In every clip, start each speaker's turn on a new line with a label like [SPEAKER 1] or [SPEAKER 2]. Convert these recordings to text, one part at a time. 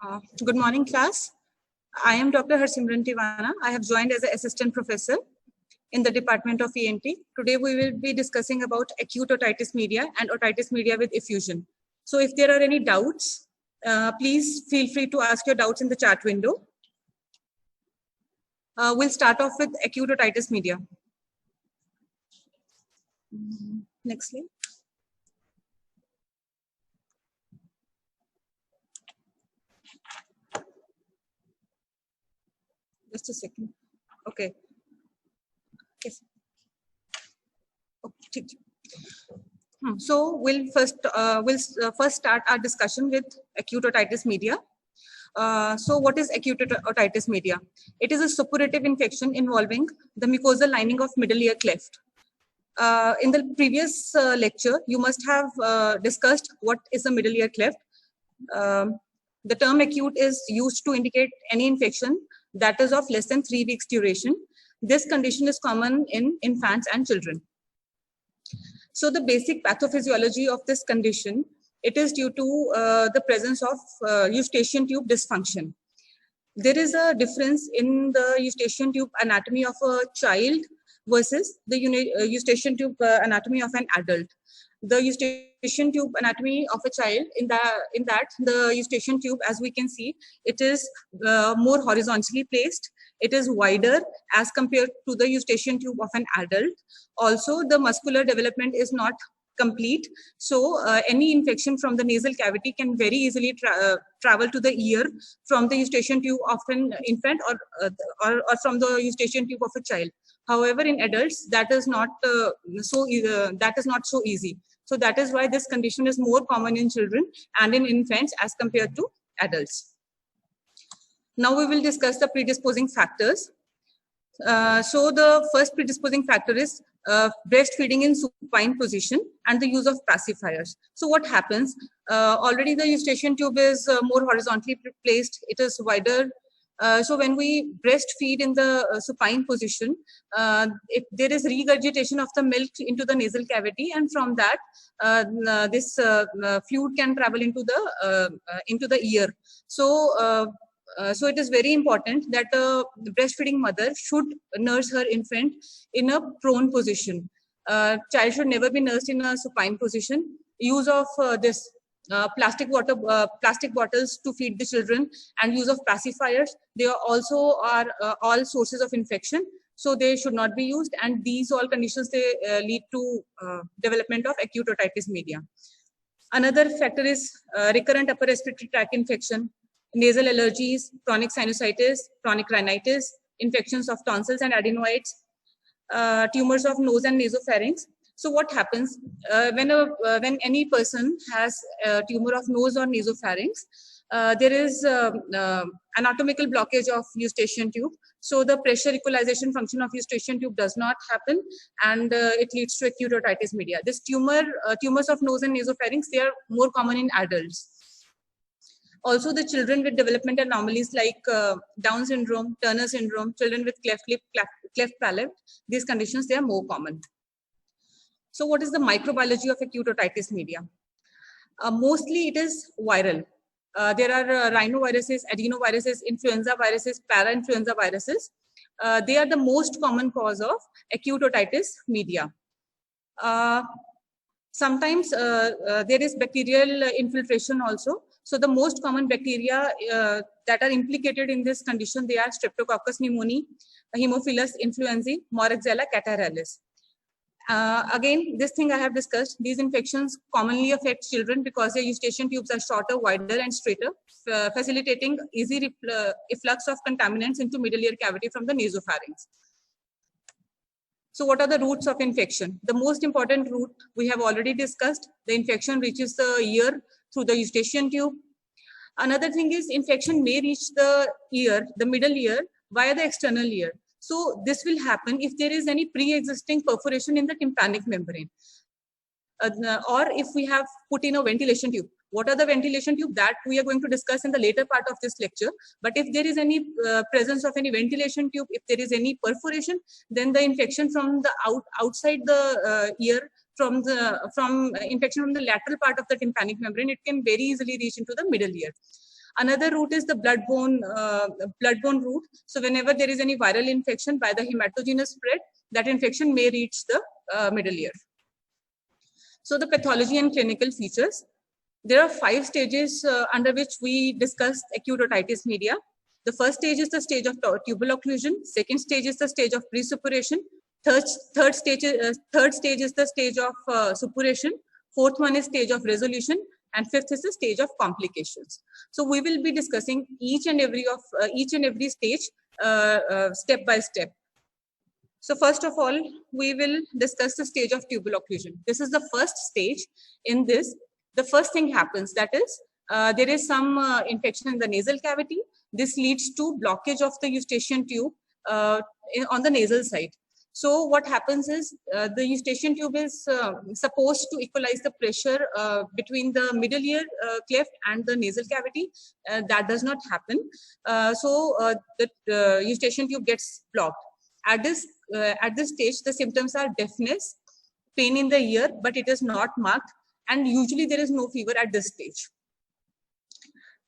[SPEAKER 1] Good morning, class. I am Dr. Harsimran Tiwana. I have joined as an assistant professor in the Department of ENT. Today, we will be discussing about acute otitis media and otitis media with effusion. So if there are any doubts, please feel free to ask your doubts in the chat window. We'll start off with acute otitis media. Next slide. Just a second. Okay. Yes. Okay. So we'll first start our discussion with acute otitis media. So what is acute otitis media? It is a suppurative infection involving the mucosal lining of middle ear cleft. In the previous lecture, you must have discussed what is the middle ear cleft. The term acute is used to indicate any infection that is of less than 3 weeks duration. This condition is common in infants and children. So the basic pathophysiology of this condition, it is due to the presence of eustachian tube dysfunction. There is a difference in the eustachian tube anatomy of a child versus the eustachian tube anatomy of an adult. The eustachian tube anatomy of a child, in that the eustachian tube, as we can see, it is more horizontally placed. It is wider as compared to the eustachian tube of an adult. Also, the muscular development is not complete. So any infection from the nasal cavity can very easily travel to the ear from the eustachian tube of an infant or from the eustachian tube of a child. However, in adults, that is not so easy. So that is why this condition is more common in children and in infants as compared to adults. Now we will discuss the predisposing factors. So the first predisposing factor is breastfeeding in supine position and the use of pacifiers. So what happens? Already the eustachian tube is more horizontally placed. It is wider. So when we breastfeed in the supine position, if there is regurgitation of the milk into the nasal cavity, and from that, this fluid can travel into the ear. So it is very important that a breastfeeding mother should nurse her infant in a prone position. Child should never be nursed in a supine position. Use of this plastic bottles to feed the children and use of pacifiers, they are also all sources of infection, so they should not be used, and these all conditions they lead to development of acute otitis media. Another factor is recurrent upper respiratory tract infection, nasal allergies, chronic sinusitis, chronic rhinitis, infections of tonsils and adenoids, tumors of nose and nasopharynx. So what happens when any person has a tumor of nose or nasopharynx? There is anatomical blockage of eustachian tube. So the pressure equalization function of eustachian tube does not happen, and it leads to acute otitis media. This tumors of nose and nasopharynx, they are more common in adults. Also, the children with developmental anomalies like Down syndrome, Turner syndrome, children with cleft lip, cleft palate, these conditions, they are more common. So what is the microbiology of acute otitis media? Mostly it is viral. There are rhinoviruses, adenoviruses, influenza viruses, parainfluenza viruses. They are the most common cause of acute otitis media. Sometimes there is bacterial infiltration also. So the most common bacteria that are implicated in this condition, they are Streptococcus pneumoniae, Haemophilus influenzae, Moraxella catarrhalis. Again, this thing I have discussed, these infections commonly affect children because their eustachian tubes are shorter, wider and straighter, facilitating easy efflux of contaminants into middle ear cavity from the nasopharynx. So what are the routes of infection? The most important route we have already discussed. The infection reaches the ear through the eustachian tube. Another thing is infection may reach the ear, the middle ear, via the external ear. So this will happen if there is any pre-existing perforation in the tympanic membrane. Or if we have put in a ventilation tube. What are the ventilation tube? That we are going to discuss in the later part of this lecture. But if there is any presence of any ventilation tube, if there is any perforation, then the infection from the outside the ear, from infection from the lateral part of the tympanic membrane, it can very easily reach into the middle ear. Another route is the bloodborne route. So whenever there is any viral infection by the hematogenous spread, that infection may reach the middle ear. So the pathology and clinical features. There are 5 stages under which we discussed acute otitis media. The first stage is the stage of tubal occlusion. Second stage is the stage of pre-suppuration. Third stage is the stage of suppuration. Fourth one is stage of resolution, and fifth is the stage of complications. So we will be discussing each and every stage step by step. So first of all, we will discuss the stage of tubal occlusion. This is the first stage. In this, the first thing happens, that is, there is some infection in the nasal cavity. This leads to blockage of the eustachian tube on the nasal side. So what happens is the eustachian tube is supposed to equalize the pressure between the middle ear cleft and the nasal cavity. That does not happen. So the eustachian tube gets blocked. At this stage, the symptoms are deafness, pain in the ear, but it is not marked, and usually there is no fever at this stage.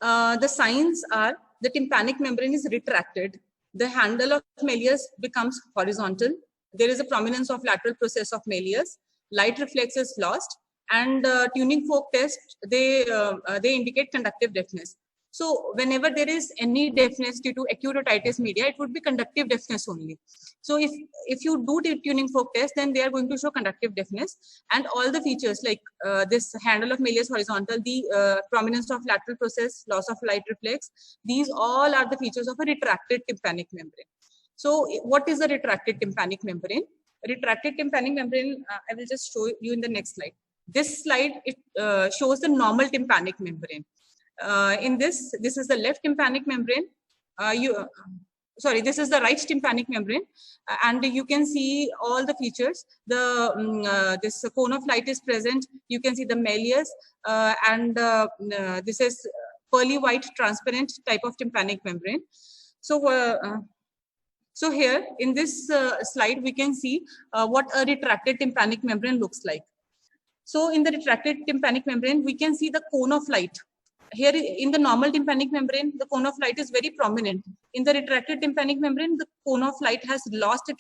[SPEAKER 1] The signs are the tympanic membrane is retracted. The handle of malleus becomes horizontal. There is a prominence of lateral process of malleus. Light reflex is lost, and tuning fork test, they indicate conductive deafness. So whenever there is any deafness due to acute otitis media, it would be conductive deafness only. So if you do the tuning fork test, then they are going to show conductive deafness, and all the features like this handle of malleus horizontal, the prominence of lateral process, loss of light reflex, these all are the features of a retracted tympanic membrane. So what is the retracted tympanic membrane? Retracted tympanic membrane, I will just show you in the next slide. This slide, it shows the normal tympanic membrane. In this is the left tympanic membrane. This is the right tympanic membrane, and you can see all the features. This cone of light is present. You can see the malleus, and this is pearly white transparent type of tympanic membrane. So here in this slide, we can see what a retracted tympanic membrane looks like. So in the retracted tympanic membrane, we can see the cone of light. Here in the normal tympanic membrane, the cone of light is very prominent. In the retracted tympanic membrane, the cone of light has lost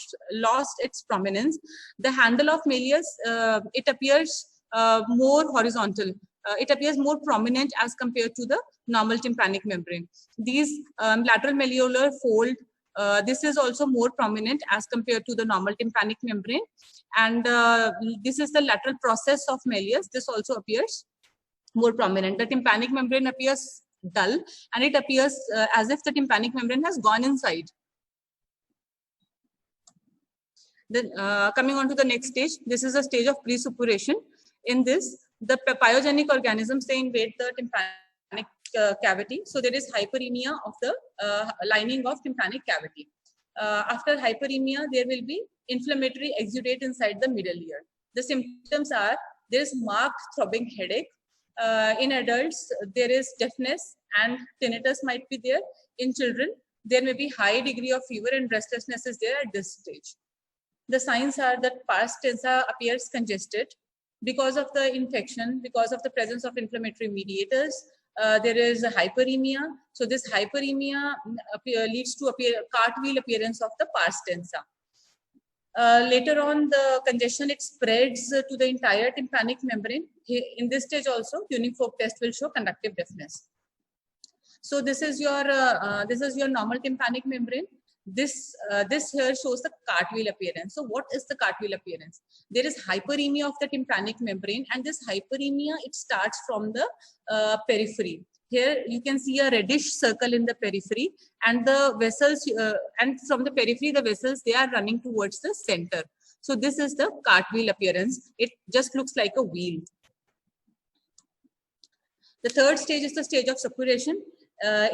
[SPEAKER 1] its prominence. The handle of malleus, it appears more horizontal. It appears more prominent as compared to the normal tympanic membrane. These lateral malleolar fold, this is also more prominent as compared to the normal tympanic membrane. And this is the lateral process of malleus. This also appears more prominent. The tympanic membrane appears dull, and it appears as if the tympanic membrane has gone inside. Then coming on to the next stage, this is a stage of pre-suppuration. In this, the pyogenic organisms, they invade the tympanic cavity. So there is hyperemia of the lining of tympanic cavity. After hyperemia, there will be inflammatory exudate inside the middle ear. The symptoms are, there is marked throbbing headache. In adults, there is deafness and tinnitus might be there. In children, there may be high degree of fever and restlessness is there at this stage. The signs are that pars tensa appears congested because of the infection, because of the presence of inflammatory mediators. There is a hyperemia. So this hyperemia leads to cartwheel appearance of the pars tensa. Later on, the congestion, it spreads to the entire tympanic membrane. In this stage also, tuning fork test will show conductive deafness. So this is your normal tympanic membrane. This here shows the cartwheel appearance. So what is the cartwheel appearance? There is hyperemia of the tympanic membrane, and this hyperemia, it starts from the periphery. Here you can see a reddish circle in the periphery, and the vessels, and from the periphery, the vessels, they are running towards the center. So this is the cartwheel appearance. It just looks like a wheel. The third stage is the stage of suppuration.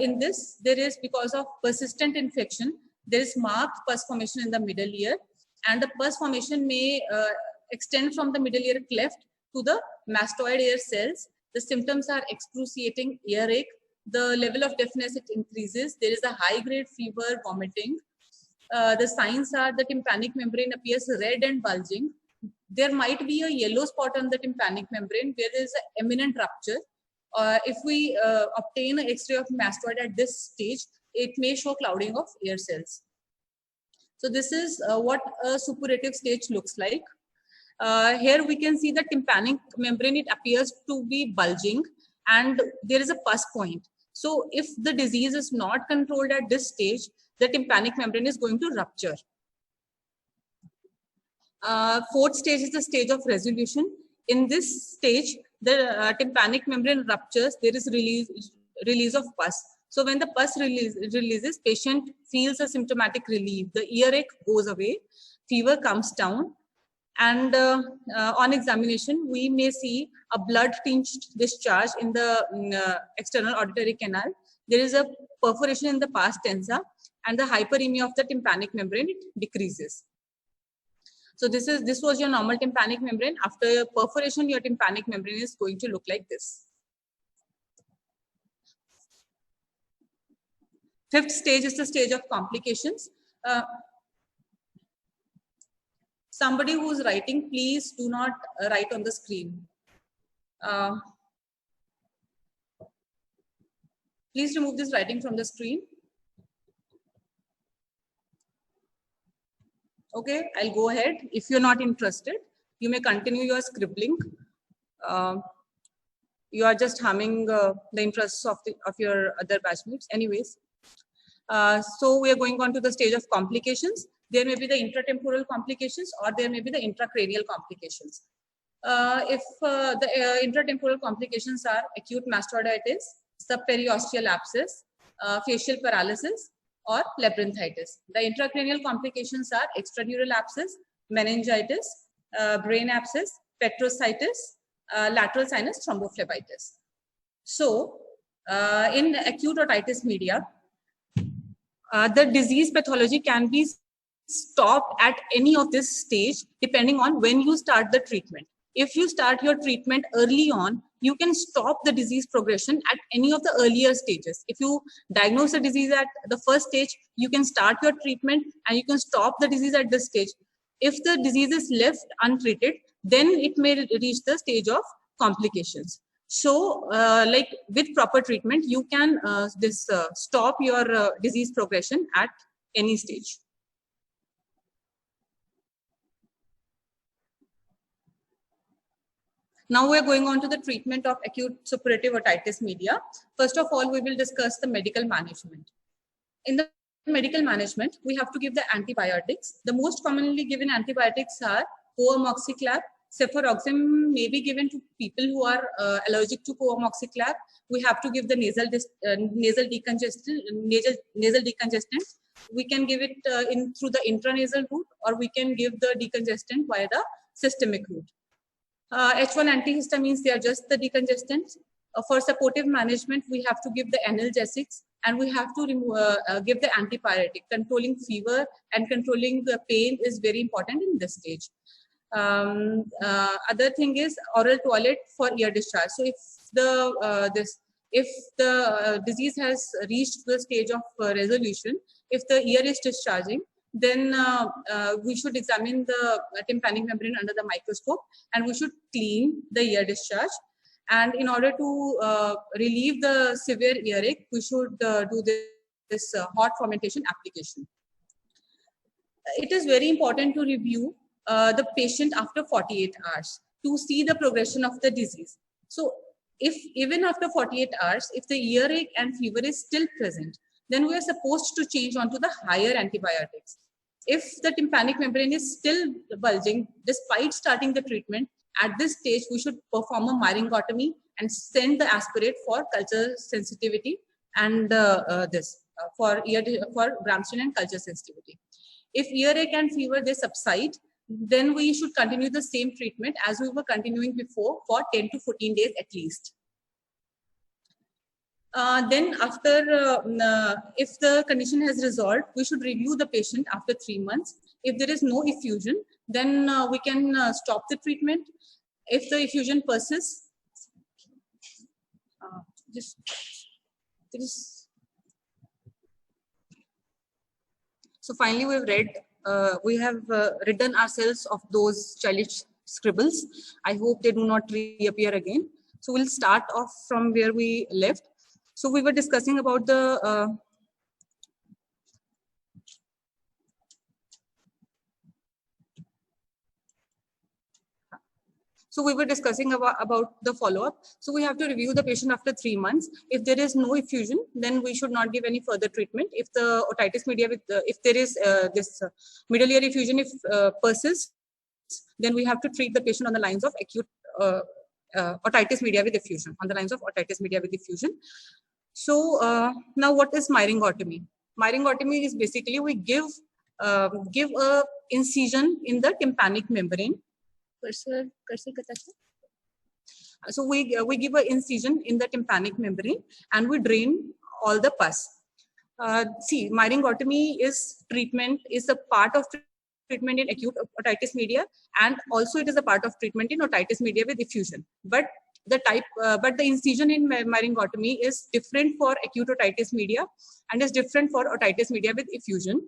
[SPEAKER 1] In this, there is, because of persistent infection, there is marked pus formation in the middle ear, and the pus formation may extend from the middle ear cleft to the mastoid ear cells. The symptoms are excruciating earache. The level of deafness, it increases. There is a high-grade fever, vomiting. The signs are the tympanic membrane appears red and bulging. There might be a yellow spot on the tympanic membrane where there is an imminent rupture. If we obtain an X-ray of mastoid at this stage, it may show clouding of ear cells. So this is what a suppurative stage looks like. Here we can see the tympanic membrane, it appears to be bulging and there is a pus point. So if the disease is not controlled at this stage, the tympanic membrane is going to rupture. Fourth stage is the stage of resolution. In this stage, the tympanic membrane ruptures, there is release of pus. So when the pus releases, patient feels a symptomatic relief. The earache goes away, fever comes down, and on examination, we may see a blood-tinged discharge in the external auditory canal. There is a perforation in the pars tensa, and the hyperemia of the tympanic membrane, it decreases. So this was your normal tympanic membrane. After perforation, your tympanic membrane is going to look like this. Fifth stage is the stage of complications. Somebody who's writing, please do not write on the screen. Please remove this writing from the screen. Okay, I'll go ahead. If you're not interested, you may continue your scribbling. You are just harming the interests of your other batchmates. Anyways, so we are going on to the stage of complications. There may be the intratemporal complications or there may be the intracranial complications. If the intratemporal complications are acute mastoiditis, subperiosteal abscess, facial paralysis, or labyrinthitis. The intracranial complications are extradural abscess, meningitis, brain abscess, petrositis, lateral sinus thrombophlebitis. So, in acute otitis media, the disease pathology can be stopped at any of this stage depending on when you start the treatment. If you start your treatment early on, you can stop the disease progression at any of the earlier stages. If you diagnose a disease at the first stage, you can start your treatment and you can stop the disease at this stage. If the disease is left untreated, then it may reach the stage of complications. So, like with proper treatment, you can stop your disease progression at any stage. Now we are going on to the treatment of acute suppurative otitis media. First of all, we will discuss the medical management. In the medical management, we have to give the antibiotics. The most commonly given antibiotics are coamoxiclav. Cefuroxime may be given to people who are allergic to coamoxiclav. We have to give the nasal decongestant. We can give it through the intranasal route, or we can give the decongestant via the systemic route. H1 antihistamines, they are just the decongestants. For supportive management, we have to give the analgesics and we have to give the antipyretic. Controlling fever and controlling the pain is very important in this stage. Other thing is oral toilet for ear discharge. So if the disease has reached the stage of resolution, if the ear is discharging, then we should examine the tympanic membrane under the microscope and we should clean the ear discharge. And in order to relieve the severe earache, we should do this hot fomentation application. It is very important to review the patient after 48 hours to see the progression of the disease. So if even after 48 hours, if the earache and fever is still present, then we are supposed to change on to the higher antibiotics. If the tympanic membrane is still bulging despite starting the treatment, at this stage we should perform a myringotomy and send the aspirate for culture sensitivity and for Gram-Strain and culture sensitivity. If earache and fever they subside, then we should continue the same treatment as we were continuing before for 10 to 14 days at least. Then after, if the condition has resolved, we should review the patient after 3 months. If there is no effusion, then we can stop the treatment. If the effusion persists, so finally we have ridden ourselves of those childish scribbles. I hope they do not reappear again. So we'll start off from where we left. So we were discussing about the So we were discussing about the follow-up. So we have to review the patient after 3 months. If there is no effusion, then we should not give any further treatment. If the otitis media, if there is this middle ear effusion, if persists, then we have to treat the patient on the lines of acute otitis media with effusion, on the lines of otitis media with effusion. So now what is myringotomy? Myringotomy is basically we give a incision in the tympanic membrane. So we give an incision in the tympanic membrane and we drain all the pus. See, myringotomy is a part of treatment in acute otitis media, and also it is a part of treatment in otitis media with effusion. But the incision in myringotomy is different for acute otitis media and is different for otitis media with effusion.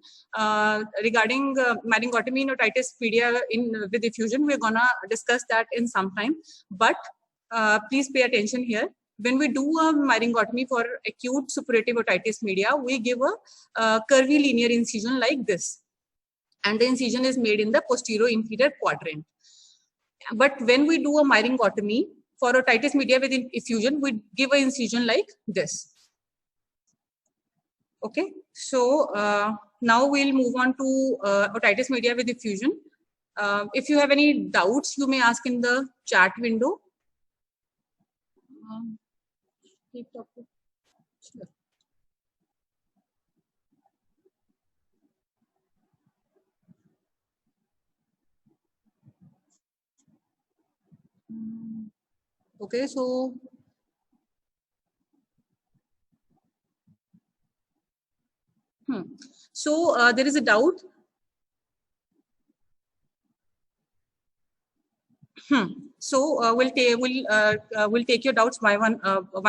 [SPEAKER 1] Regarding myringotomy in otitis media with effusion, we're gonna discuss that in some time. But please pay attention here. When we do a myringotomy for acute suppurative otitis media, we give a curvy linear incision like this, and the incision is made in the posterior inferior quadrant. But when we do a myringotomy for otitis media with effusion, we give an incision like this. Okay, so now we'll move on to otitis media with effusion. If you have any doubts, you may ask in the chat window. Sure. Okay, so there is a doubt. So we'll take your doubts one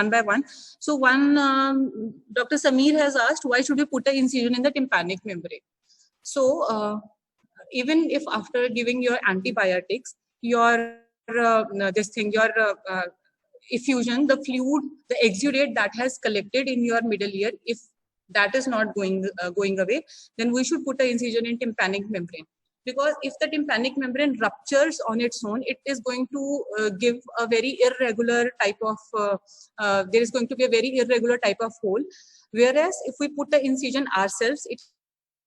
[SPEAKER 1] by one. So Dr. Sameer has asked, why should we put an incision in the tympanic membrane? So even if after giving your antibiotics, your effusion, the fluid, the exudate that has collected in your middle ear, if that is not going away, then we should put an incision in tympanic membrane. Because if the tympanic membrane ruptures on its own, it is going to give a very irregular type of, there is going to be a very irregular type of hole. Whereas if we put the incision ourselves, it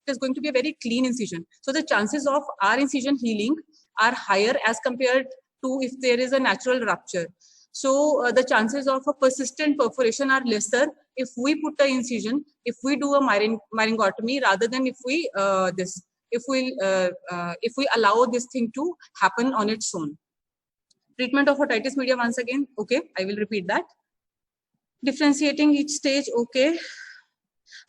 [SPEAKER 1] is going to be a very clean incision. So the chances of our incision healing are higher as compared to if there is a natural rupture. So the chances of a persistent perforation are lesser if we put the incision, if we do a myringotomy, rather than if we if we allow this thing to happen on its own. Treatment of otitis media once again. Okay, I will repeat that. Differentiating each stage. Okay.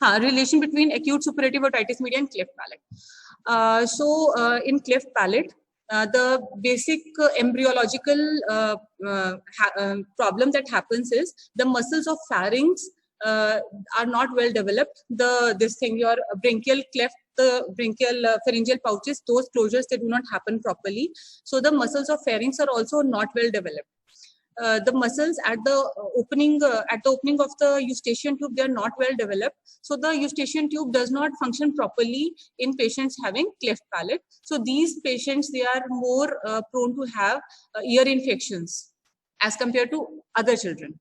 [SPEAKER 1] Relation between acute suppurative otitis media and cleft palate. In cleft palate, the basic embryological problem that happens is the muscles of pharynx are not well developed. Your bronchial cleft, the bronchial pharyngeal pouches, those closures, they do not happen properly. So the muscles of pharynx are also not well developed. The muscles at the opening of the eustachian tube, they are not well developed. So the eustachian tube does not function properly in patients having cleft palate. So these patients, they are more prone to have ear infections as compared to other children.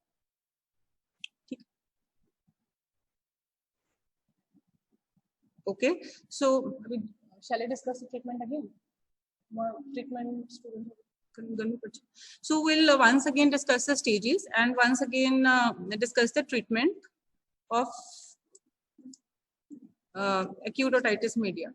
[SPEAKER 1] Okay, so shall I discuss the treatment again? So we'll once again discuss the stages and once again discuss the treatment of acute otitis media.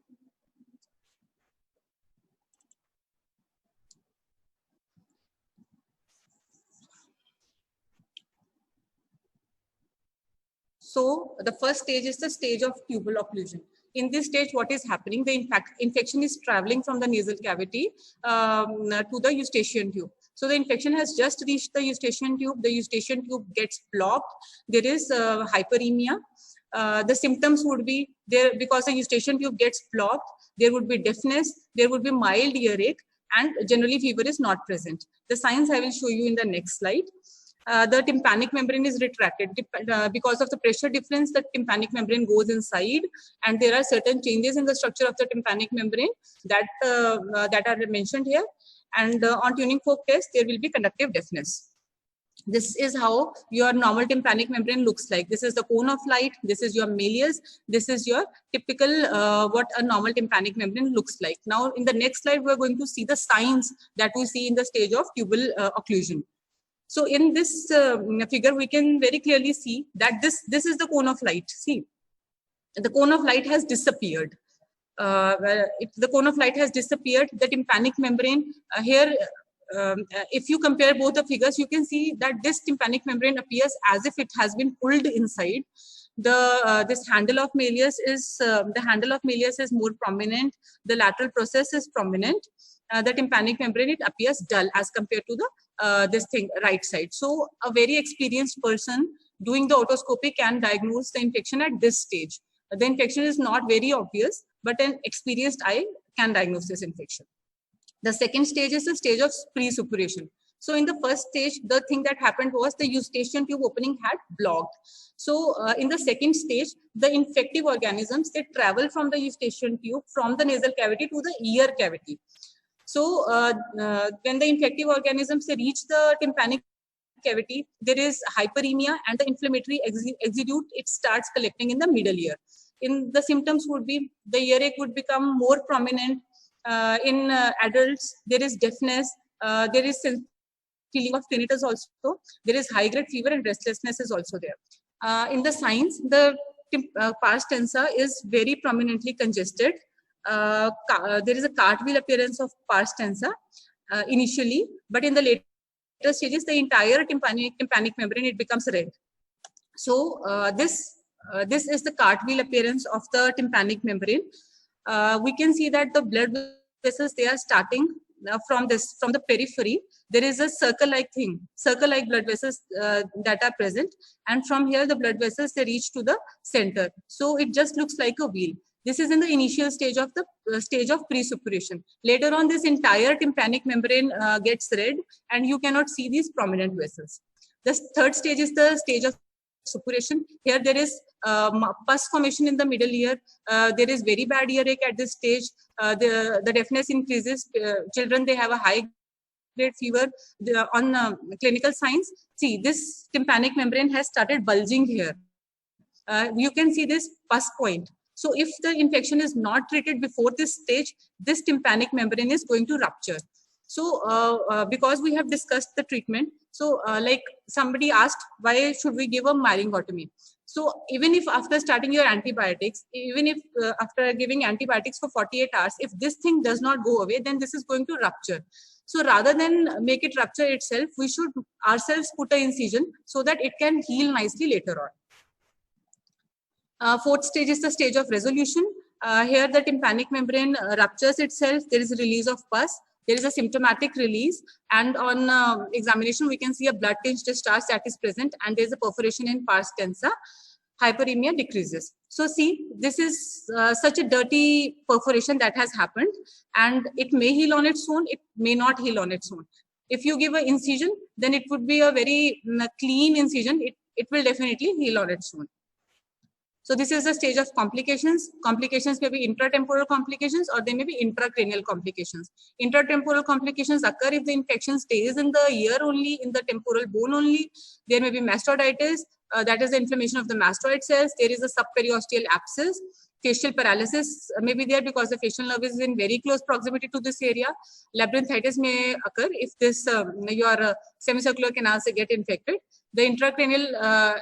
[SPEAKER 1] So the first stage is the stage of tubal occlusion. In this stage, what is happening? The infection is traveling from the nasal cavity to the eustachian tube. So the infection has just reached the eustachian tube. The eustachian tube gets blocked. There is hyperemia. The symptoms would be there because the eustachian tube gets blocked. There would be deafness. There would be mild earache, and generally fever is not present. The signs I will show you in the next slide. the tympanic membrane is retracted. Because of the pressure difference, the tympanic membrane goes inside, and there are certain changes in the structure of the tympanic membrane that are mentioned here. And on tuning fork test, there will be conductive deafness. This is how your normal tympanic membrane looks like. This is the cone of light. This is your malleus. This is your typical what a normal tympanic membrane looks like. Now, in the next slide, we're going to see the signs that we see in the stage of tubal occlusion. So in this figure, we can very clearly see that this is the cone of light. See, the cone of light has disappeared. The cone of light has disappeared. The tympanic membrane here, if you compare both the figures, you can see that this tympanic membrane appears as if it has been pulled inside. This handle of malleus is more prominent. The lateral process is prominent. The tympanic membrane, it appears dull as compared to the this thing right side. So a very experienced person doing the otoscopy can diagnose the infection at this stage. The infection is not very obvious, but an experienced eye can diagnose this infection. The second stage is the stage of pre-suppuration. So in the first stage, the thing that happened was the eustachian tube opening had blocked. So in the second stage, the infective organisms, they travel from the eustachian tube, from the nasal cavity to the ear cavity. So when the infective organisms, they reach the tympanic cavity, there is hyperemia, and the inflammatory exudate, it starts collecting in the middle ear. In the symptoms would be, the earache would become more prominent. In adults, there is deafness, there is feeling of tinnitus also, there is high-grade fever, and restlessness is also there. In the signs, the pars tensa is very prominently congested. There is a cartwheel appearance of pars tensa initially, but in the later stages, the entire tympanic membrane, it becomes red. So this is the cartwheel appearance of the tympanic membrane. We can see that the blood vessels, they are starting from the periphery. There is a circle-like blood vessels that are present, and from here the blood vessels, they reach to the center. So it just looks like a wheel. This is in the initial stage of the stage of pre-suppuration. Later on, this entire tympanic membrane gets red, and you cannot see these prominent vessels. The third stage is the stage of suppuration. Here there is pus formation in the middle ear. There is very bad earache at this stage. The deafness increases. Children, they have a high grade fever. On clinical signs, see, this tympanic membrane has started bulging here. You can see this pus point. So if the infection is not treated before this stage, this tympanic membrane is going to rupture. So because we have discussed the treatment, so like somebody asked, why should we give a myringotomy? So even if after starting your antibiotics, even if after giving antibiotics for 48 hours, if this thing does not go away, then this is going to rupture. So rather than make it rupture itself, we should ourselves put an incision so that it can heal nicely later on. Fourth stage is the stage of resolution. Here the tympanic membrane ruptures itself. There is a release of pus. There is a symptomatic release, and on examination we can see a blood tinged discharge that is present, and there is a perforation in pars tensa. Hyperemia decreases. So see, this is such a dirty perforation that has happened, and it may heal on its own, it may not heal on its own. If you give an incision, then it would be a very clean incision. It will definitely heal on its own. So this is the stage of complications. Complications may be intratemporal complications, or they may be intracranial complications. Intratemporal complications occur if the infection stays in the ear only, in the temporal bone only. There may be mastoiditis, that is the inflammation of the mastoid cells. There is a subperiosteal abscess. Facial paralysis may be there because the facial nerve is in very close proximity to this area. Labyrinthitis may occur if this your semicircular canals get infected. The intracranial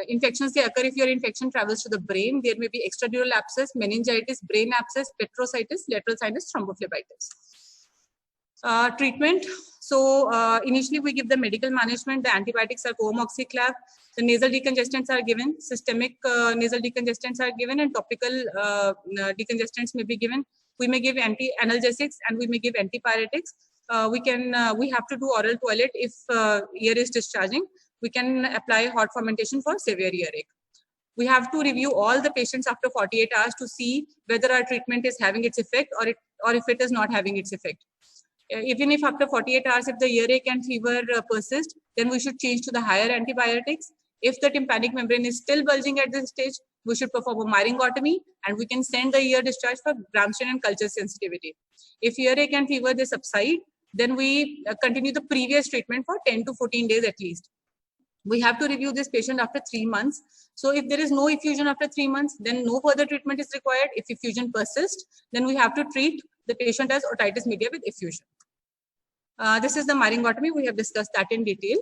[SPEAKER 1] infections, they occur if your infection travels to the brain. There may be extradural abscess, meningitis, brain abscess, petrositis, lateral sinus thrombophlebitis. Treatment. So initially we give the medical management. The antibiotics are coamoxiclav. The nasal decongestants are given. Systemic nasal decongestants are given, and topical decongestants may be given. We may give anti-analgesics, and we may give antipyretics. We have to do oral toilet if ear is discharging. We can apply hot fermentation for severe earache. We have to review all the patients after 48 hours to see whether our treatment is having its effect or if it is not having its effect. Even if after 48 hours, if the earache and fever persist, then we should change to the higher antibiotics. If the tympanic membrane is still bulging at this stage, we should perform a myringotomy, and we can send the ear discharge for Gram-Stein and culture sensitivity. If earache and fever they subside, then we continue the previous treatment for 10 to 14 days at least. We have to review this patient after 3 months. So if there is no effusion after 3 months, then no further treatment is required. If effusion persists, then we have to treat the patient as otitis media with effusion. This is the myringotomy. We have discussed that in detail.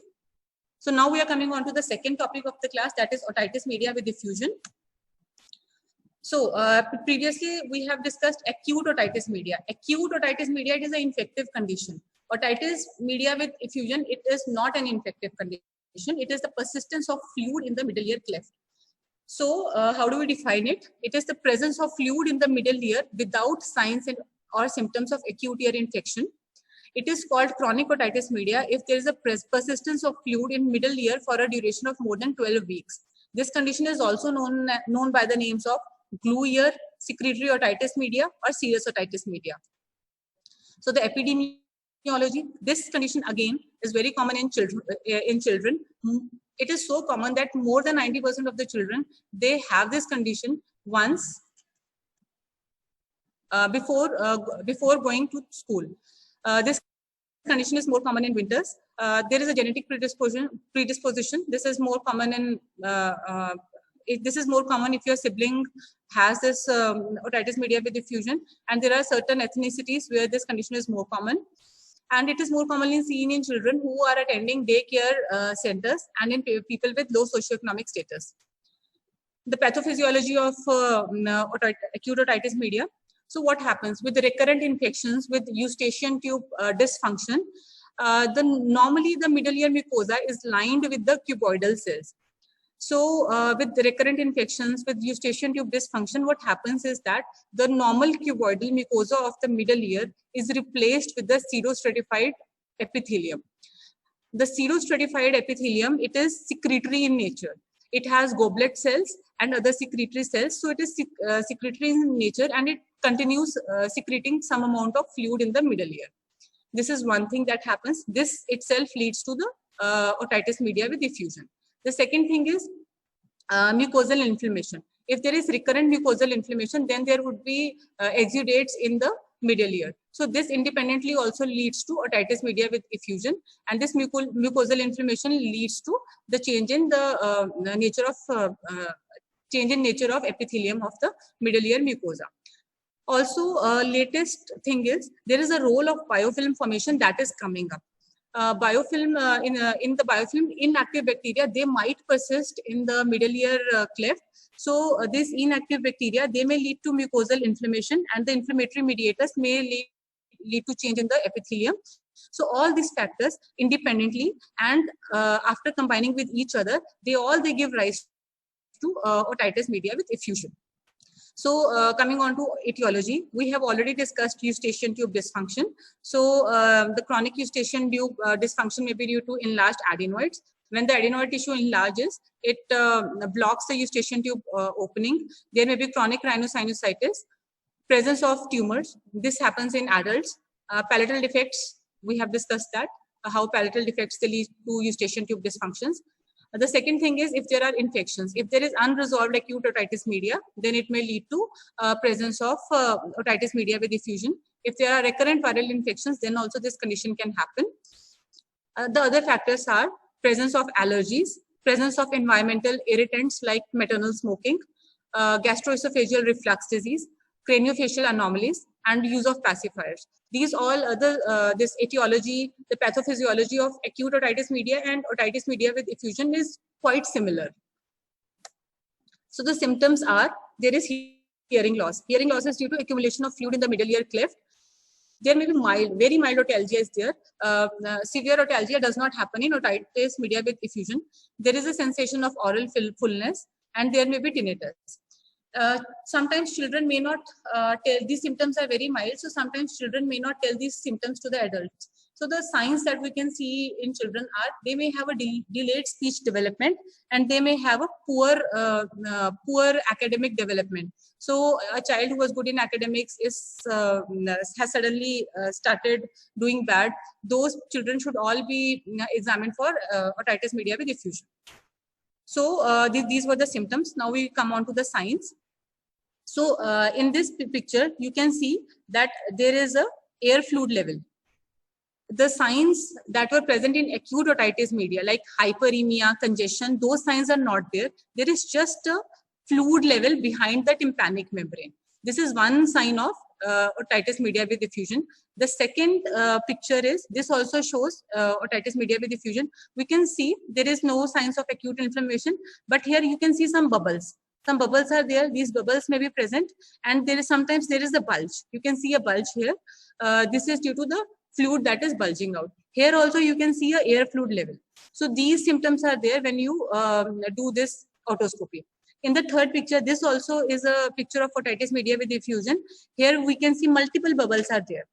[SPEAKER 1] So now we are coming on to the second topic of the class, that is otitis media with effusion. So previously we have discussed acute otitis media. Acute otitis media, it is an infective condition. Otitis media with effusion, it is not an infective condition. It is the persistence of fluid in the middle ear cleft. So how do we define it? It is the presence of fluid in the middle ear without signs or symptoms of acute ear infection. It is called chronic otitis media if there is a persistence of fluid in middle ear for a duration of more than 12 weeks. This condition is also known by the names of glue ear, secretory otitis media, or serous otitis media. So the epidemiology, this condition again is very common in children. It is so common that more than 90% of the children, they have this condition once before going to school. This condition is more common in winters. There is a genetic predisposition. This is more common in this is more common if your sibling has this otitis media with effusion, and there are certain ethnicities where this condition is more common, and it is more commonly seen in children who are attending daycare centers and in people with low socioeconomic status. The pathophysiology of acute otitis media. So what happens with the recurrent infections with eustachian tube dysfunction? Normally the middle ear mucosa is lined with the cuboidal cells. So with the recurrent infections with eustachian tube dysfunction, what happens is that the normal cuboidal mucosa of the middle ear is replaced with the pseudostratified epithelium. The pseudostratified epithelium, it is secretory in nature. It has goblet cells and other secretory cells. So it is secretory in nature, and it continues secreting some amount of fluid in the middle ear. This is one thing that happens. This itself leads to the otitis media with effusion. The second thing is mucosal inflammation. If there is recurrent mucosal inflammation, then there would be exudates in the middle ear. So this independently also leads to otitis media with effusion, and this mucosal inflammation leads to the change in the nature of epithelium of the middle ear mucosa. Also, latest thing is there is a role of biofilm formation that is coming up. Biofilm in the biofilm, inactive bacteria, they might persist in the middle ear cleft. So these inactive bacteria, they may lead to mucosal inflammation, and the inflammatory mediators may lead to change in the epithelium. So all these factors independently and after combining with each other, they give rise to otitis media with effusion. So coming on to etiology, we have already discussed eustachian tube dysfunction. So the chronic eustachian tube dysfunction may be due to enlarged adenoids. When the adenoid tissue enlarges, it blocks the eustachian tube opening. There may be chronic rhinosinusitis, presence of tumors. This happens in adults. Palatal defects, we have discussed that, how palatal defects they lead to eustachian tube dysfunctions. The second thing is if there are infections. If there is unresolved acute otitis media, then it may lead to presence of otitis media with effusion. If there are recurrent viral infections, then also this condition can happen. The other factors are presence of allergies, presence of environmental irritants like maternal smoking, gastroesophageal reflux disease, craniofacial anomalies, and use of pacifiers. These all other, this etiology, the pathophysiology of acute otitis media and otitis media with effusion is quite similar. So the symptoms are, there is hearing loss. Hearing loss is due to accumulation of fluid in the middle ear cleft. There may be mild, very mild otalgia is there. Severe otalgia does not happen in otitis media with effusion. There is a sensation of oral fullness, and there may be tinnitus. Sometimes children may not tell, these symptoms are very mild, so sometimes children may not tell these symptoms to the adults. So the signs that we can see in children are they may have a delayed speech development, and they may have a poor academic development. So a child who was good in academics has suddenly started doing bad. Those children should all be examined for otitis media with effusion. So these were the symptoms. Now we come on to the signs. So in this picture, you can see that there is a air fluid level. The signs that were present in acute otitis media, like hyperemia, congestion, those signs are not there. There is just a fluid level behind the tympanic membrane. This is one sign of otitis media with effusion. The second picture is, this also shows otitis media with effusion. We can see there is no signs of acute inflammation, but here you can see some bubbles. Some bubbles are there. These bubbles may be present, and sometimes there is a bulge. You can see a bulge here. This is due to the fluid that is bulging out. Here also you can see a air fluid level. So these symptoms are there when you do this otoscopy. In the third picture, this also is a picture of otitis media with effusion. Here we can see multiple bubbles are there.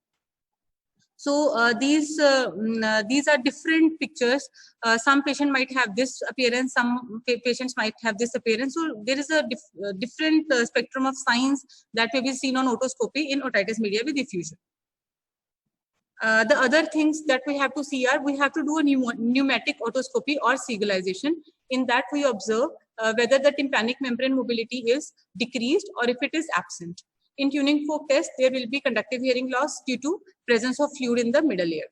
[SPEAKER 1] So these are different pictures. Some patient might have this appearance, some patients might have this appearance. So there is a different spectrum of signs that may be seen on otoscopy in otitis media with effusion. The other things that we have to see are, we have to do a pneumatic otoscopy or Siegelization. In that we observe whether the tympanic membrane mobility is decreased or if it is absent. In tuning fork test, there will be conductive hearing loss due to presence of fluid in the middle ear.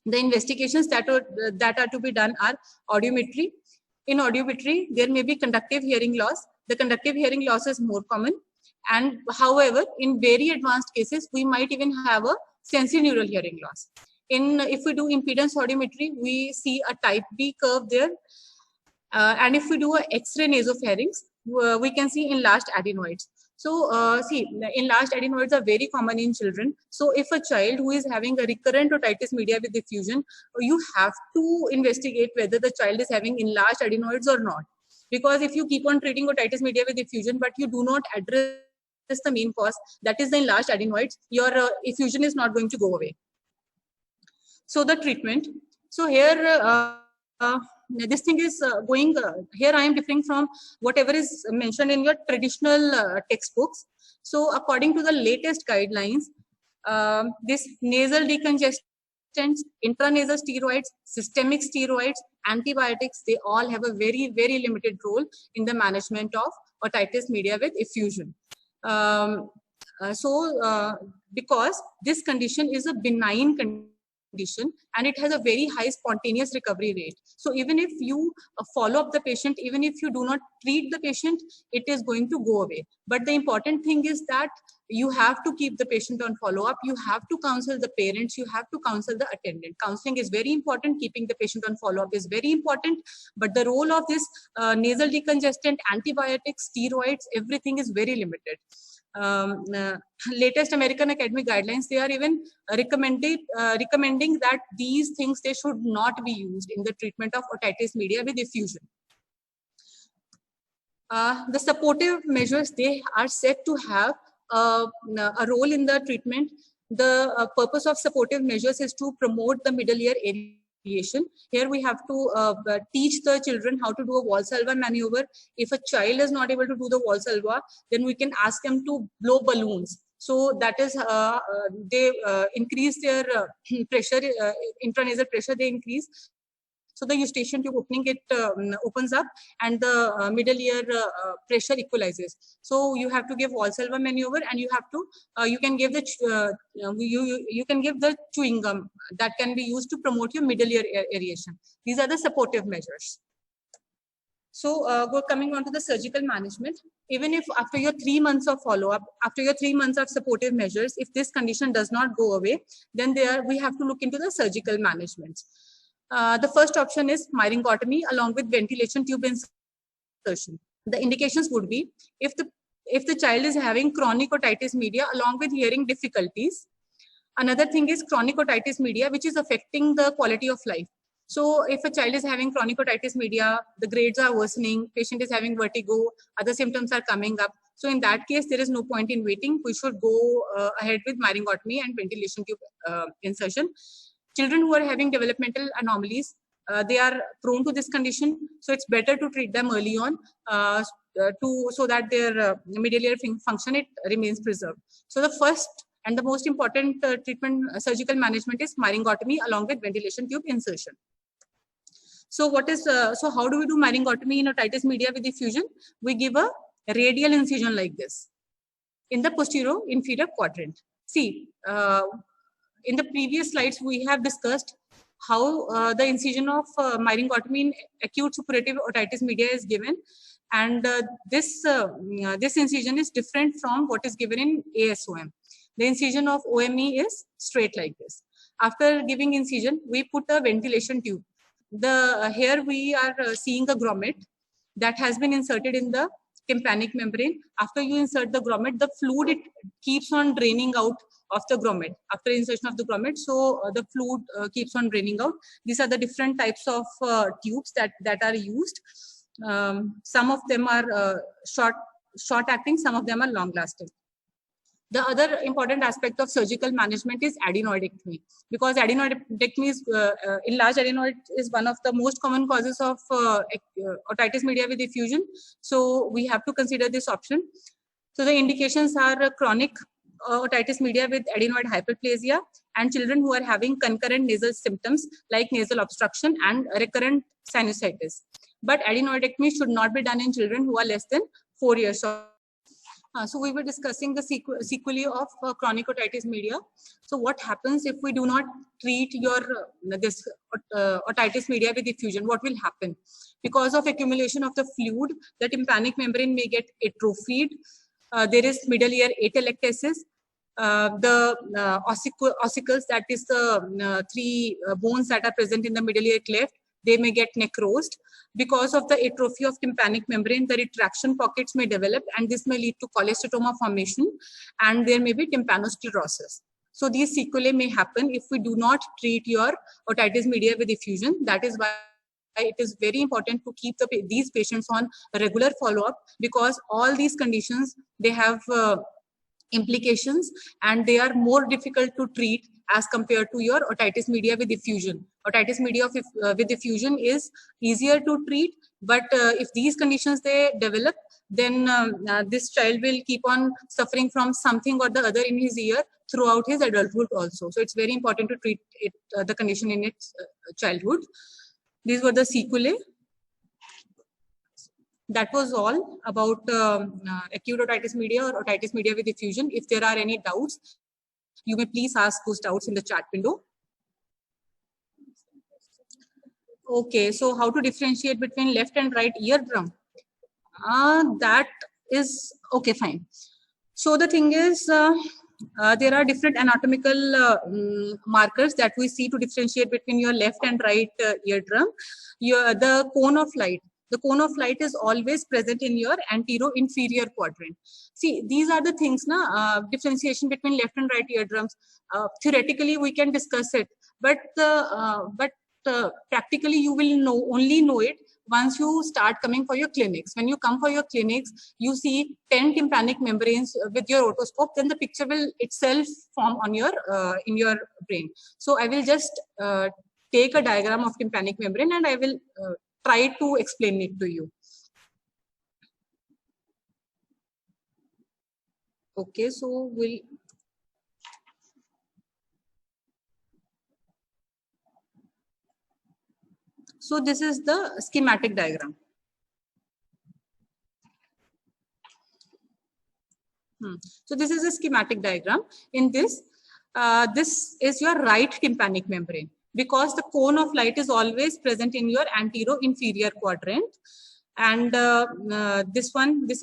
[SPEAKER 1] The investigations that are to be done are audiometry. In audiometry, there may be conductive hearing loss. The conductive hearing loss is more common. And however, in very advanced cases, we might even have a sensorineural hearing loss. If we do impedance audiometry, we see a type B curve there. And if we do a X-ray nasopharynx, we can see enlarged adenoids. So see, enlarged adenoids are very common in children. So if a child who is having a recurrent otitis media with effusion, you have to investigate whether the child is having enlarged adenoids or not. Because if you keep on treating otitis media with effusion, but you do not address the main cause, that is the enlarged adenoids, your effusion is not going to go away. So the treatment. So here, this thing is here I am differing from whatever is mentioned in your traditional textbooks. So according to the latest guidelines, this nasal decongestants, intranasal steroids, systemic steroids, antibiotics, they all have a very, very limited role in the management of otitis media with effusion. Because this condition is a benign condition and it has a very high spontaneous recovery rate. So even if you follow up the patient, even if you do not treat the patient, it is going to go away. But the important thing is that you have to keep the patient on follow-up. You have to counsel the parents. You have to counsel the attendant. Counseling is very important. Keeping the patient on follow-up is very important. But the role of this nasal decongestant, antibiotics, steroids, everything is very limited. Latest American Academy guidelines, they are even recommending that these things, they should not be used in the treatment of otitis media with effusion. The supportive measures, they are said to have a role in the treatment. The purpose of supportive measures is to promote the middle ear aeration. Here we have to teach the children how to do a Valsalva maneuver. If a child is not able to do the Valsalva, then we can ask them to blow balloons. So that is, they increase their pressure, intranasal pressure, they increase. So the eustachian tube opening, it opens up and the middle ear pressure equalizes. So you have to give Valsalva maneuver, and you have to, you can give the chewing gum that can be used to promote your middle ear aeration. These are the supportive measures. So coming on to the surgical management, even if after your 3 months of follow-up, after your 3 months of supportive measures, if this condition does not go away, then we have to look into the surgical management. The first option is myringotomy along with ventilation tube insertion. The indications would be if the child is having chronic otitis media along with hearing difficulties. Another thing is chronic otitis media, which is affecting the quality of life. So if a child is having chronic otitis media, the grades are worsening, patient is having vertigo, other symptoms are coming up. So in that case, there is no point in waiting. We should go ahead with myringotomy and ventilation tube insertion. Children who are having developmental anomalies, they are prone to this condition, so it's better to treat them early on, so that their medial ear function it remains preserved. So the first and the most important treatment, surgical management, is myringotomy along with ventilation tube insertion. So how do we do myringotomy in otitis media with effusion? We give a radial incision like this in the posterior inferior quadrant. See, in the previous slides, we have discussed how the incision of myringotomy in acute suppurative otitis media is given, and this incision is different from what is given in ASOM. The incision of OME is straight like this. After giving incision, we put a ventilation tube. Here we are seeing a grommet that has been inserted in the tympanic membrane. After you insert the grommet, the fluid it keeps on draining out of the grommet. After insertion of the grommet, so the fluid keeps on draining out. These are the different types of tubes that are used. Some of them are short acting, some of them are long lasting. The other important aspect of surgical management is adenoidectomy, because adenoidectomy is, enlarged adenoid is one of the most common causes of otitis media with effusion. So we have to consider this option. So the indications are chronic otitis media with adenoid hyperplasia and children who are having concurrent nasal symptoms like nasal obstruction and recurrent sinusitis. But adenoidectomy should not be done in children who are less than 4 years old. So we were discussing the sequelae of chronic otitis media. So what happens if we do not treat your otitis media with effusion? What will happen? Because of accumulation of the fluid, the tympanic membrane may get atrophied. There is middle ear atelectasis. The ossicles, that is the three bones that are present in the middle ear cleft, they may get necrosed. Because of the atrophy of tympanic membrane, the retraction pockets may develop, and this may lead to cholesteatoma formation, and there may be tympanosclerosis. So these sequelae may happen if we do not treat your otitis media with effusion. That is why it is very important to keep these patients on regular follow-up, because all these conditions, they have implications and they are more difficult to treat as compared to your otitis media with effusion. Otitis media with effusion is easier to treat, but if these conditions they develop, then this child will keep on suffering from something or the other in his ear throughout his adulthood also. So it's very important to treat it, the condition in its childhood. These were the sequelae. That was all about acute otitis media or otitis media with effusion. If there are any doubts, you may please ask those doubts in the chat window. Okay, so how to differentiate between left and right eardrum? That is, okay, fine. So the thing is, there are different anatomical markers that we see to differentiate between your left and right eardrum. The cone of light. The cone of light is always present in your antero-inferior quadrant. See, these are the things, differentiation between left and right eardrums. Theoretically, we can discuss it, but practically, you will only know it once you start coming for your clinics. When you come for your clinics, you see 10 tympanic membranes with your otoscope, then the picture will itself form on your in your brain. So I will just take a diagram of tympanic membrane and I will try to explain it to you. Okay, so so this is the schematic diagram. So this is a schematic diagram. In this, this is your right tympanic membrane, because the cone of light is always present in your antero-inferior quadrant. And this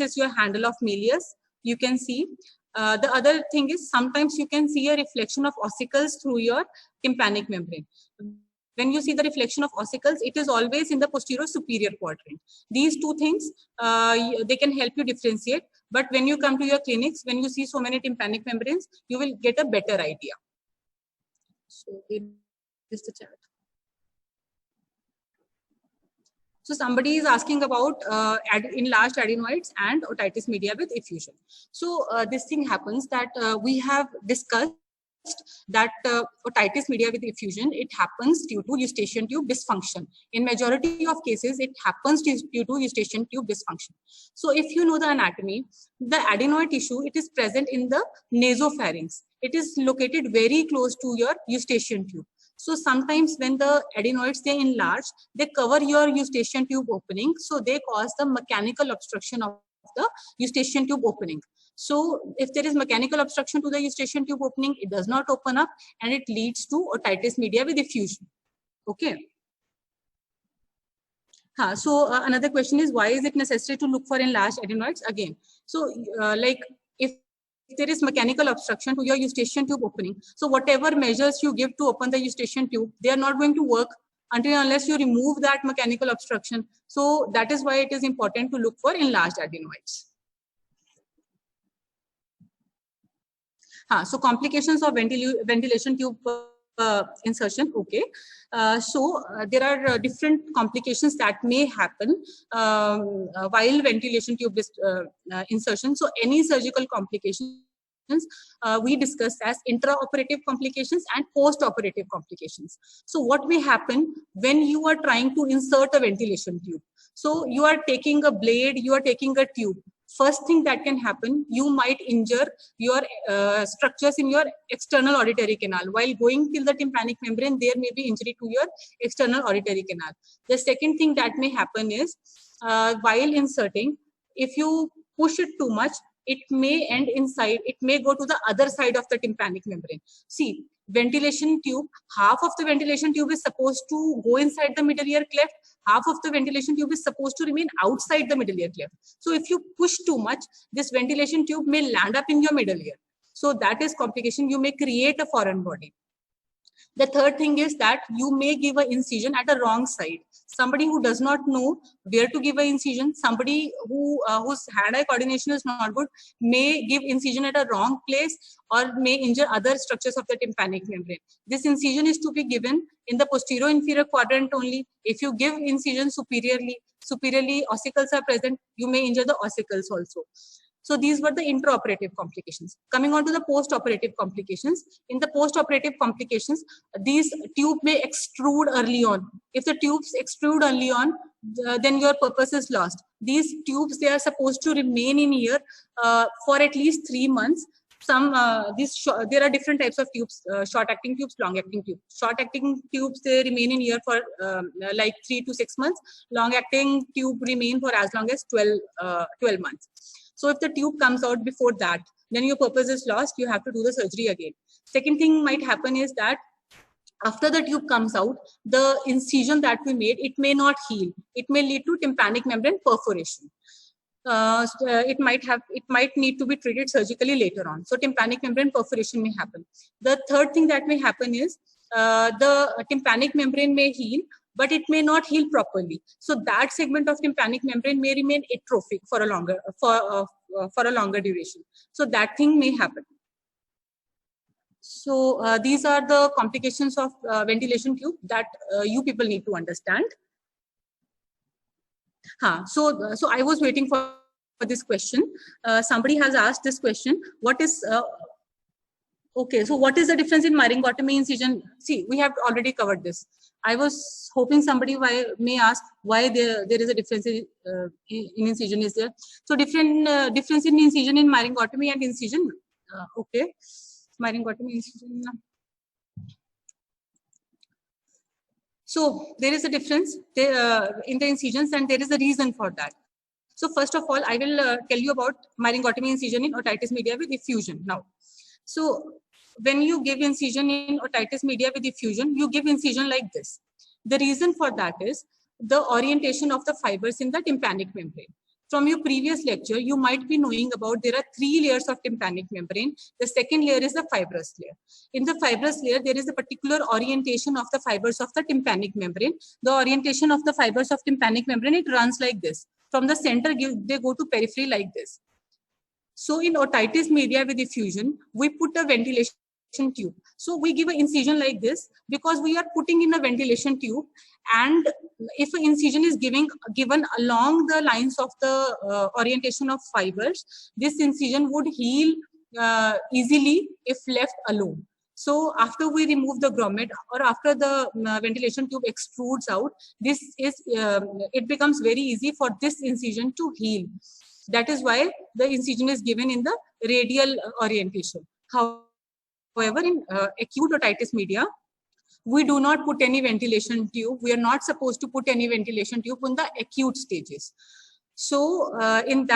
[SPEAKER 1] is your handle of Mealyus. You can see. The other thing is, sometimes you can see a reflection of ossicles through your tympanic membrane. When you see the reflection of ossicles, it is always in the posterior superior quadrant. These two things, they can help you differentiate. But when you come to your clinics, when you see so many tympanic membranes, you will get a better idea. So here is the chart. So somebody is asking about enlarged adenoids and otitis media with effusion. So this thing happens that we have discussed that otitis media with effusion, it happens due to eustachian tube dysfunction. In majority of cases, it happens due to eustachian tube dysfunction. So if you know the anatomy, the adenoid tissue, it is present in the nasopharynx. It is located very close to your eustachian tube. So sometimes when the adenoids, they enlarge, they cover your eustachian tube opening. So they cause the mechanical obstruction of the eustachian tube opening. So if there is mechanical obstruction to the eustachian tube opening, it does not open up and it leads to otitis media with effusion. Okay. So another question is, why is it necessary to look for enlarged adenoids again? So like if there is mechanical obstruction to your eustachian tube opening, so whatever measures you give to open the eustachian tube, they are not going to work unless you remove that mechanical obstruction. So that is why it is important to look for enlarged adenoids. So complications of ventilation tube insertion. Okay. There are different complications that may happen while ventilation tube insertion. So any surgical complications we discussed as intraoperative complications and post-operative complications. So what may happen when you are trying to insert a ventilation tube? So you are taking a blade, you are taking a tube. First thing that can happen, you might injure your structures in your external auditory canal. While going till the tympanic membrane, there may be injury to your external auditory canal. The second thing that may happen is, while inserting, if you push it too much, it may end inside, it may go to the other side of the tympanic membrane. See, ventilation tube, half of the ventilation tube is supposed to go inside the middle ear cleft, half of the ventilation tube is supposed to remain outside the middle ear cleft. So if you push too much, this ventilation tube may land up in your middle ear. So that is complication. You may create a foreign body. The third thing is that you may give an incision at the wrong side. Somebody who does not know where to give an incision, somebody whose hand-eye coordination is not good, may give incision at a wrong place or may injure other structures of the tympanic membrane. This incision is to be given in the posterior inferior quadrant only. If you give incision superiorly ossicles are present, you may injure the ossicles also. So these were the intraoperative complications. Coming on to the post-operative complications. In the post-operative complications, these tube may extrude early on. If the tubes extrude early on, then your purpose is lost. These tubes, they are supposed to remain in here for at least 3 months. There are different types of tubes, short-acting tubes, long-acting tubes. Short-acting tubes, they remain in here for like 3 to 6 months. Long-acting tube remain for as long as 12 months. So if the tube comes out before that, then your purpose is lost. You have to do the surgery again. Second thing might happen is that after the tube comes out, the incision that we made, it may not heal. It may lead to tympanic membrane perforation. It might need to be treated surgically later on. So tympanic membrane perforation may happen. The third thing that may happen is the tympanic membrane may heal, but it may not heal properly. So that segment of tympanic membrane may remain atrophic for a longer duration. So that thing may happen. So these are the complications of ventilation tube that you people need to understand. So I was waiting for this question. Somebody has asked this question. What is okay? So what is the difference in myringotomy incision? See, we have already covered this. I was hoping somebody may ask why there is a difference in incision is there. So difference in incision in myringotomy and incision. Okay, myringotomy incision. So there is a difference in the incisions, and there is a reason for that. So first of all, I will tell you about myringotomy incision in otitis media with effusion. Now, so when you give incision in otitis media with effusion, you give incision like this. The reason for that is the orientation of the fibers in the tympanic membrane. From your previous lecture, you might be knowing about there are 3 layers of tympanic membrane. The second layer is the fibrous layer. In the fibrous layer, there is a particular orientation of the fibers of the tympanic membrane. The orientation of the fibers of tympanic membrane, it runs like this. From the center, they go to periphery like this. So in otitis media with effusion, we put a ventilation tube. So we give an incision like this because we are putting in a ventilation tube, and if an incision is given along the lines of the orientation of fibers, this incision would heal easily if left alone. So after we remove the grommet or after the ventilation tube extrudes out, this is it becomes very easy for this incision to heal. That is why the incision is given in the radial orientation. However, in acute otitis media, we do not put any ventilation tube. We are not supposed to put any ventilation tube in the acute stages. So in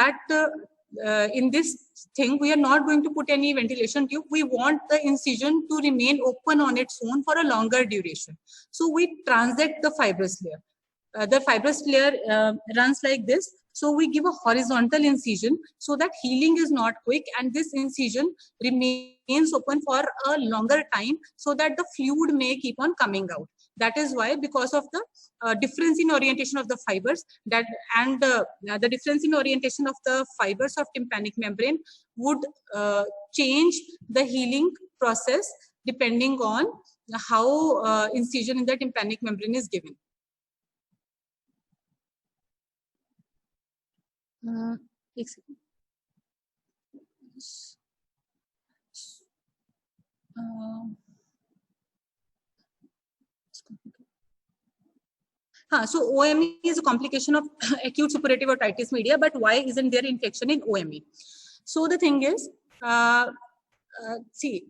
[SPEAKER 1] this thing, we are not going to put any ventilation tube. We want the incision to remain open on its own for a longer duration. So we transect the fibrous layer. The fibrous layer runs like this. So we give a horizontal incision so that healing is not quick and this incision remains open for a longer time so that the fluid may keep on coming out. That is why, because of the difference in orientation of the fibers, the difference in orientation of the fibers of tympanic membrane would change the healing process depending on how incision in the tympanic membrane is given. एक second so OME is a complication of acute suppurative otitis media, but why isn't there infection in OME? So the thing is, see,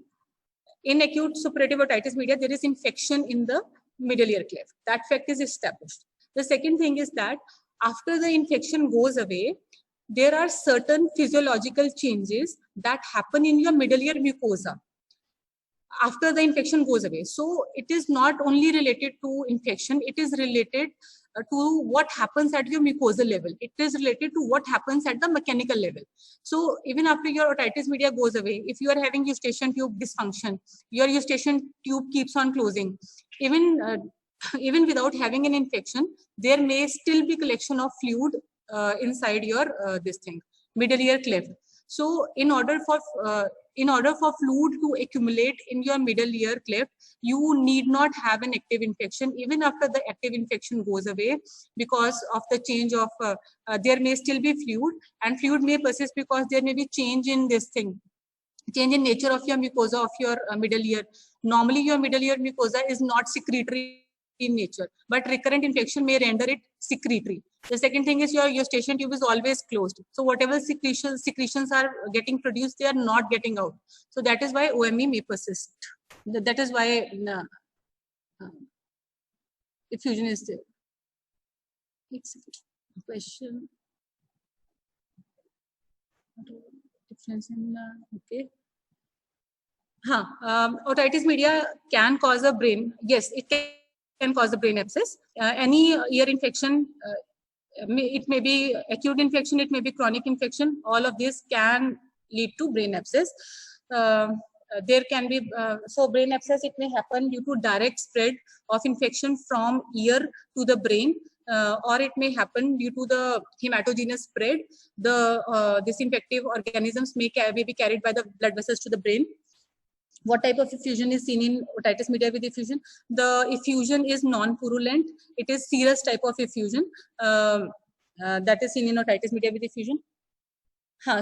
[SPEAKER 1] in acute suppurative otitis media, there is infection in the middle ear cleft. That fact is established. The second thing is that after the infection goes away, there are certain physiological changes that happen in your middle ear mucosa after the infection goes away. So it is not only related to infection, it is related to what happens at your mucosal level. It is related to what happens at the mechanical level. So even after your otitis media goes away, if you are having eustachian tube dysfunction, your eustachian tube keeps on closing, even without having an infection, there may still be collection of fluid inside your middle ear cleft. So in order for fluid to accumulate in your middle ear cleft, you need not have an active infection. Even after the active infection goes away, because of the change of there may still be fluid, and fluid may persist because there may be change in change in nature of your mucosa of your middle ear. Normally your middle ear mucosa is not secretory in nature, but recurrent infection may render it secretory. The second thing is your eustachian tube is always closed. So whatever secretions are getting produced, they are not getting out. So that is why OME may persist. That is why effusion is there. Question. Difference in okay. Otitis media can cause a brain. Yes, it can cause a brain abscess. Any ear infection, it may be acute infection, it may be chronic infection. All of this can lead to brain abscess. There can be, so brain abscess, it may happen due to direct spread of infection from ear to the brain, or it may happen due to the hematogenous spread. This infective organisms may be carried by the blood vessels to the brain. What type of effusion is seen in otitis media with effusion? The effusion is non-purulent. It is serous type of effusion that is seen in otitis media with effusion.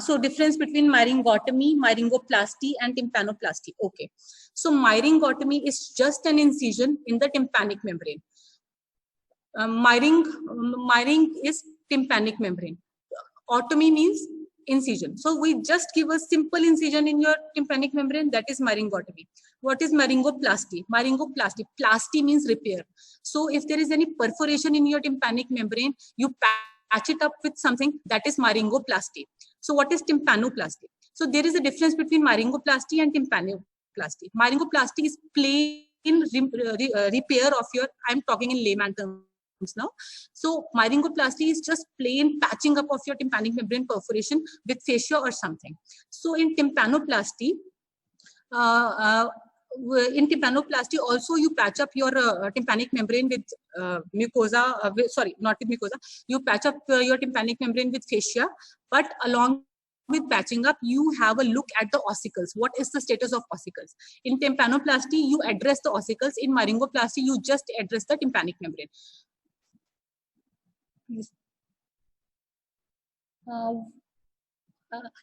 [SPEAKER 1] So difference between myringotomy, myringoplasty, and tympanoplasty. Okay. So myringotomy is just an incision in the tympanic membrane. Myring is tympanic membrane. Otomy means incision. So we just give a simple incision in your tympanic membrane, that is myringotomy. What is myringoplasty? Myringoplasty, plasty means repair. So if there is any perforation in your tympanic membrane, you patch it up with something, that is myringoplasty. So what is tympanoplasty? So there is a difference between myringoplasty and tympanoplasty. Myringoplasty is plain repair of your, I'm talking in layman terms now. So myringoplasty is just plain patching up of your tympanic membrane perforation with fascia or something. So in tympanoplasty, also you patch up your tympanic membrane with mucosa, sorry, not with mucosa, you patch up your tympanic membrane with fascia, but along with patching up, you have a look at the ossicles. What is the status of ossicles? In tympanoplasty, you address the ossicles. In myringoplasty, you just address the tympanic membrane.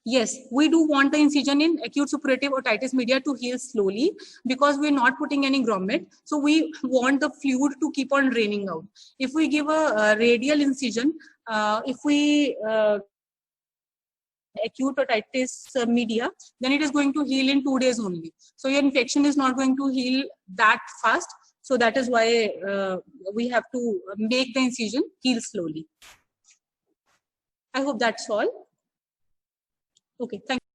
[SPEAKER 1] Yes, we do want the incision in acute suppurative otitis media to heal slowly because we're not putting any grommet. So we want the fluid to keep on draining out. If we give a radial incision, if we acute otitis media, then it is going to heal in 2 days only. So your infection is not going to heal that fast. So that is why we have to make the incision heal slowly. I hope that's all. Okay, thank you.